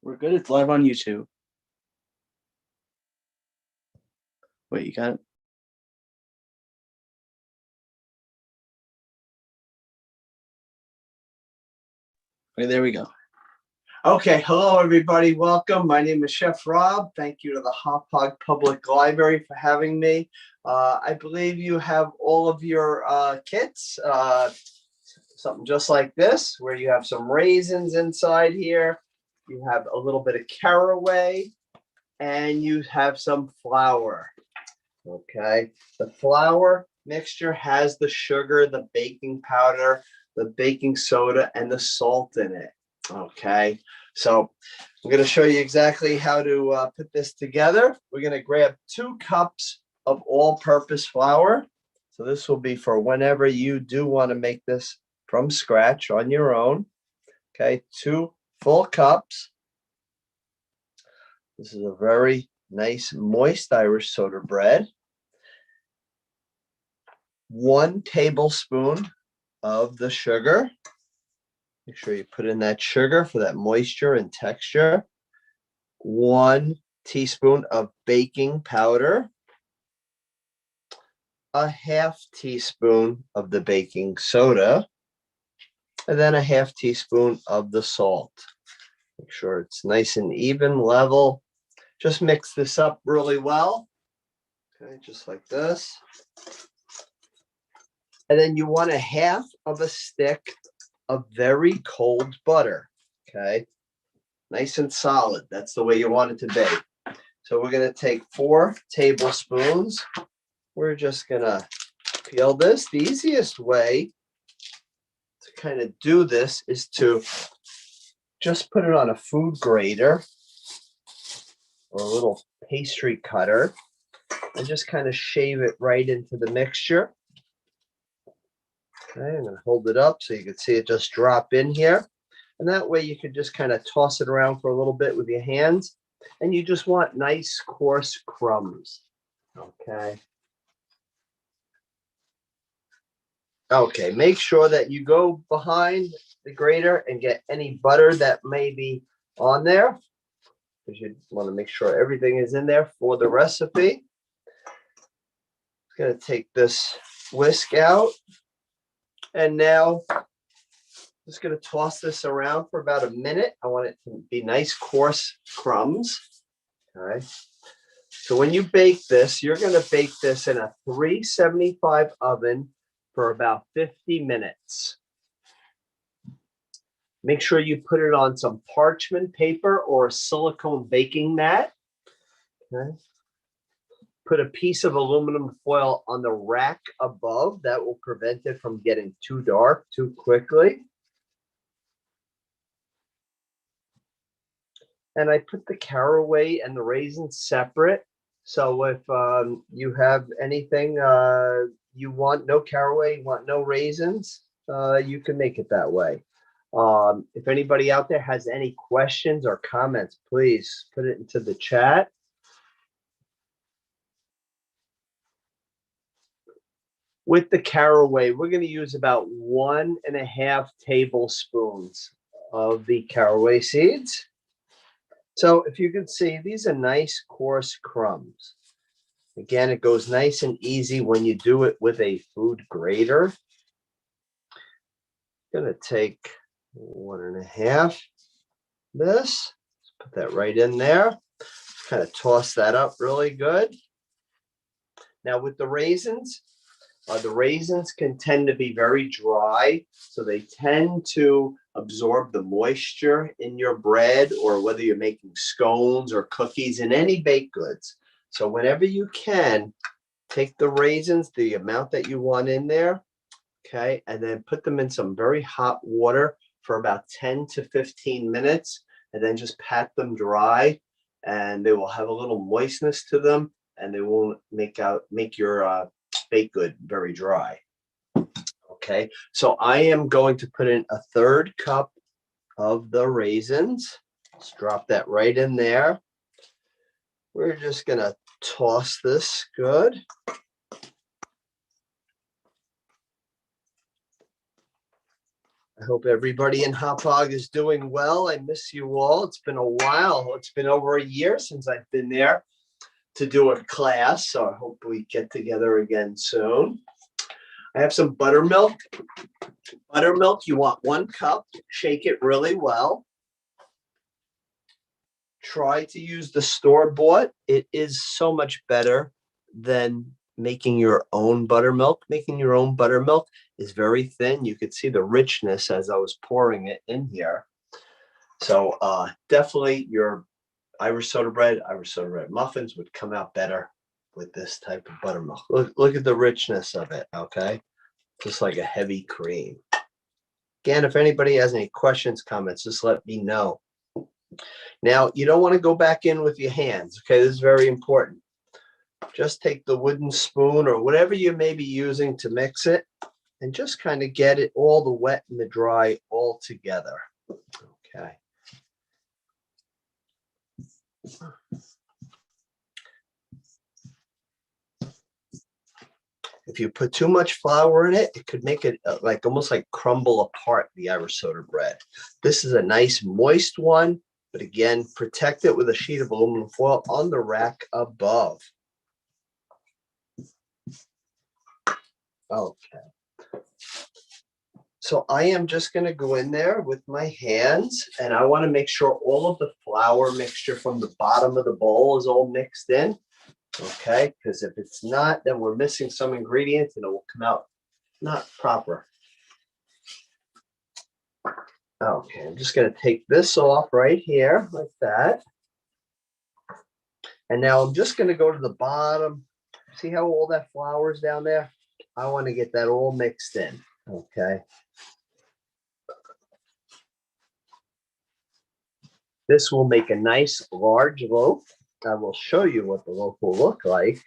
We're good. It's live on YouTube. Wait, you got it? Okay, there we go. Okay, hello everybody. Welcome. My name is Chef Rob. Thank you to the Hop Hog Public Library for having me. I believe you have all of your kits, something just like this, where you have some raisins inside here. You have a little bit of caraway, and you have some flour. Okay, the flour mixture has the sugar, the baking powder, the baking soda, and the salt in it. Okay, so I'm going to show you exactly how to put this together. We're going to grab 2 cups of all-purpose flour. So this will be for whenever you do want to make this from scratch on your own. Okay, 2 full cups. This is a very nice moist Irish soda bread. 1 tablespoon of the sugar. Make sure you put in that sugar for that moisture and texture. 1 teaspoon of baking powder. 1/2 teaspoon of the baking soda. And then 1/2 teaspoon of the salt. Make sure it's nice and even, level. Just mix this up really well. Okay, just like this. And then you want 1/2 of a stick of very cold butter. Okay, nice and solid. That's the way you want it to be. So we're going to take 4 tablespoons. We're just going to peel this. The easiest way to kind of do this is to just put it on a food grater or a little pastry cutter and just kind of shave it right into the mixture. Okay, I'm going to hold it up so you can see it just drop in here. And that way you can just kind of toss it around for a little bit with your hands. And you just want nice, coarse crumbs. Okay. Okay, make sure that you go behind the grater and get any butter that may be on there, because you want to make sure everything is in there for the recipe. I'm going to take this whisk out. And now I'm just going to toss this around for about a minute. I want it to be nice, coarse crumbs. Okay. So when you bake this, you're going to bake this in a 375 oven for about 50 minutes. Make sure you put it on some parchment paper or a silicone baking mat. Okay. Put a piece of aluminum foil on the rack above. That will prevent it from getting too dark too quickly. And I put the caraway and the raisins separate. So if you have anything you want no caraway, you want no raisins, you can make it that way. If anybody out there has any questions or comments, please put it into the chat. With the caraway, we're going to use about 1.5 tablespoons of the caraway seeds. So if you can see, these are nice, coarse crumbs. Again, it goes nice and easy when you do it with a food grater. I'm going to take 1.5 this. Let's put that right in there. Kind of toss that up really good. Now with the raisins can tend to be very dry, so they tend to absorb the moisture in your bread, or whether you're making scones or cookies in any baked goods. So whenever you can, take the raisins, the amount that you want in there, okay, and then put them in some very hot water for about 10 to 15 minutes, and then just pat them dry, and they will have a little moistness to them, and they won't make your baked good very dry. Okay, so I am going to put in 1/3 cup of the raisins. Let's drop that right in there. We're just going to toss this good. I hope everybody in Hauppauge is doing well. I miss you all. It's been a while. It's been over a year since I've been there to do a class, so I hope we get together again soon. I have some buttermilk. Buttermilk, you want 1 cup. Shake it really well. Try to use the store-bought. It is so much better than making your own buttermilk. Making your own buttermilk is very thin. You could see the richness as I was pouring it in here. So definitely your Irish soda bread muffins would come out better with this type of buttermilk. Look at the richness of it, okay? Just like a heavy cream. Again, if anybody has any questions, comments, just let me know. Now, you don't want to go back in with your hands, okay? This is very important. Just take the wooden spoon or whatever you may be using to mix it and just kind of get it all the wet and the dry all together, okay? If you put too much flour in it, it could make it like almost like crumble apart the Irish soda bread. This is a nice moist one, but again, protect it with a sheet of aluminum foil on the rack above. Okay. So I am just going to go in there with my hands, and I want to make sure all of the flour mixture from the bottom of the bowl is all mixed in. Okay, because if it's not, then we're missing some ingredients and it will come out not proper. Okay, I'm just going to take this off right here like that. And now I'm just going to go to the bottom. See how all that flour is down there? I want to get that all mixed in. Okay. This will make a nice large loaf. I will show you what the loaf will look like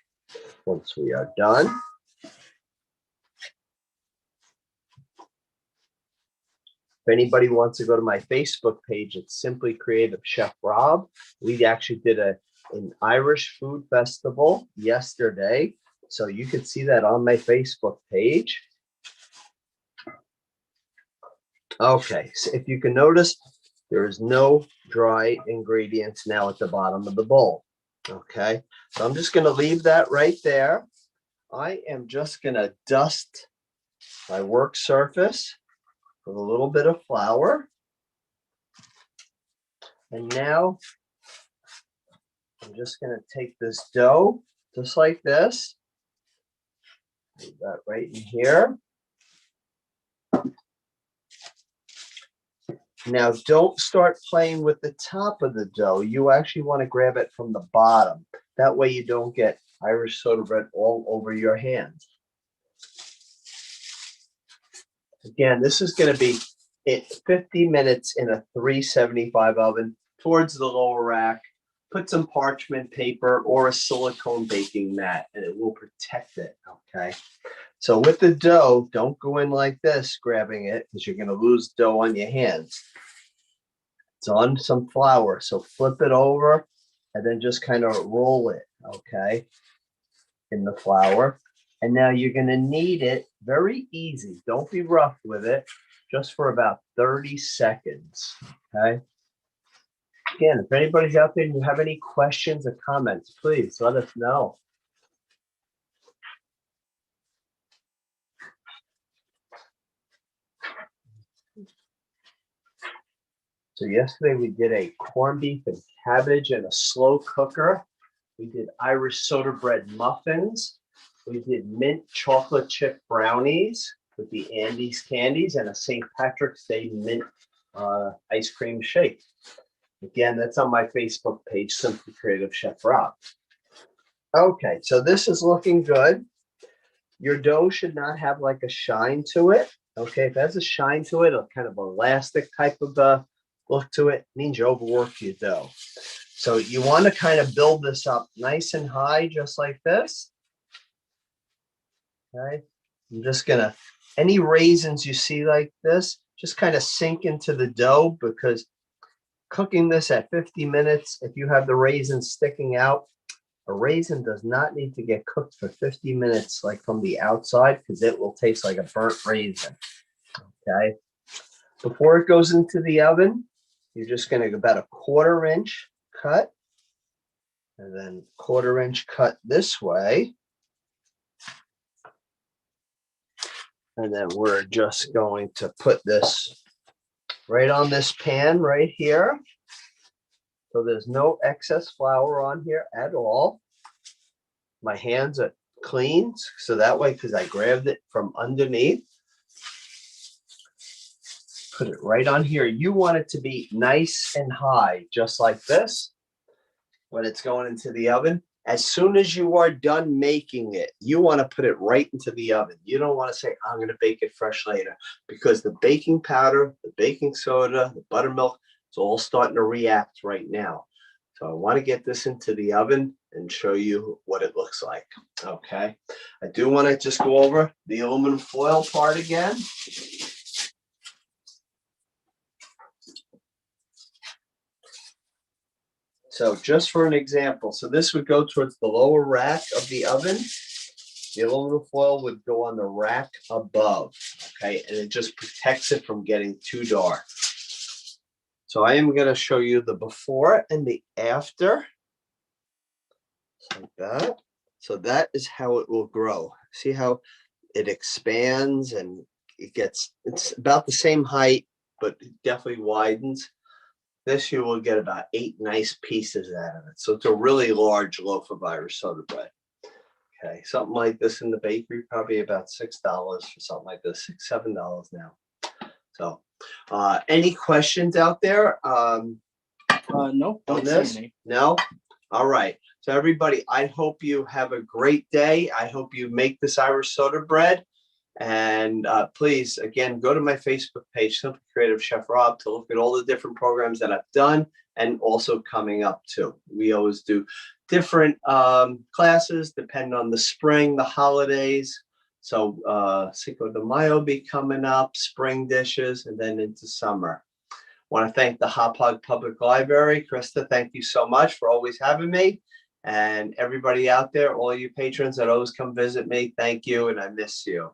once we are done. If anybody wants to go to my Facebook page, it's Simply Creative Chef Rob. We actually did an Irish food festival yesterday, so you could see that on my Facebook page. Okay, so if you can notice, there is no dry ingredients now at the bottom of the bowl. Okay, so I'm just going to leave that right there. I am just going to dust my work surface with a little bit of flour. And now I'm just going to take this dough just like this. Put that right in here. Now, don't start playing with the top of the dough. You actually want to grab it from the bottom. That way you don't get Irish soda bread all over your hands. Again, this is going to be 50 minutes in a 375 oven towards the lower rack. Put some parchment paper or a silicone baking mat, and it will protect it, okay? So with the dough, don't go in like this, grabbing it, because you're going to lose dough on your hands. It's on some flour, so flip it over and then just kind of roll it, okay, in the flour. And now you're going to knead it very easy. Don't be rough with it, just for about 30 seconds, okay? Again, if anybody's out there and you have any questions or comments, please let us know. So yesterday we did a corned beef and cabbage in a slow cooker. We did Irish soda bread muffins. We did mint chocolate chip brownies with the Andes candies and a St. Patrick's Day mint ice cream shake. Again, that's on my Facebook page, Simply Creative Chef Rob. Okay, so this is looking good. Your dough should not have like a shine to it. Okay, if it has a shine to it, a kind of elastic type of look to it, means you overworked your dough. So you want to kind of build this up nice and high, just like this. Okay, I'm just gonna, any raisins you see like this, just kind of sink into the dough, because cooking this at 50 minutes, if you have the raisins sticking out, a raisin does not need to get cooked for 50 minutes like from the outside, because it will taste like a burnt raisin. Okay. Before it goes into the oven, you're just going to about a 1/4 inch cut, and then 1/4 inch cut this way. And then we're just going to put this right on this pan right here. So there's no excess flour on here at all. My hands are clean, so that way, because I grabbed it from underneath. Put it right on here. You want it to be nice and high, just like this, when it's going into the oven. As soon as you are done making it, you want to put it right into the oven. You don't want to say, I'm going to bake it fresh later, because the baking powder, the baking soda, the buttermilk, it's all starting to react right now. So I want to get this into the oven and show you what it looks like. Okay. I do want to just go over the aluminum foil part again. So just for an example, so this would go towards the lower rack of the oven. The aluminum foil would go on the rack above, okay? And it just protects it from getting too dark. So I am going to show you the before and the after. Like that. So that is how it will grow. See how it expands and it's about the same height, but it definitely widens. This you will get about 8 nice pieces out of it. So it's a really large loaf of Irish soda bread. Okay, something like this in the bakery, probably about $6 for something like this, $6, $7 now. So any questions out there? No, don't this? see any. No? All right. So everybody, I hope you have a great day. I hope you make this Irish soda bread. And please, again, go to my Facebook page, Simply Creative Chef Rob, to look at all the different programs that I've done and also coming up too. We always do different classes depending on the spring, the holidays. So Cinco de Mayo will be coming up, spring dishes, and then into summer. I want to thank the Hop Hog Public Library. Krista, thank you so much for always having me. And everybody out there, all you patrons that always come visit me, thank you, and I miss you.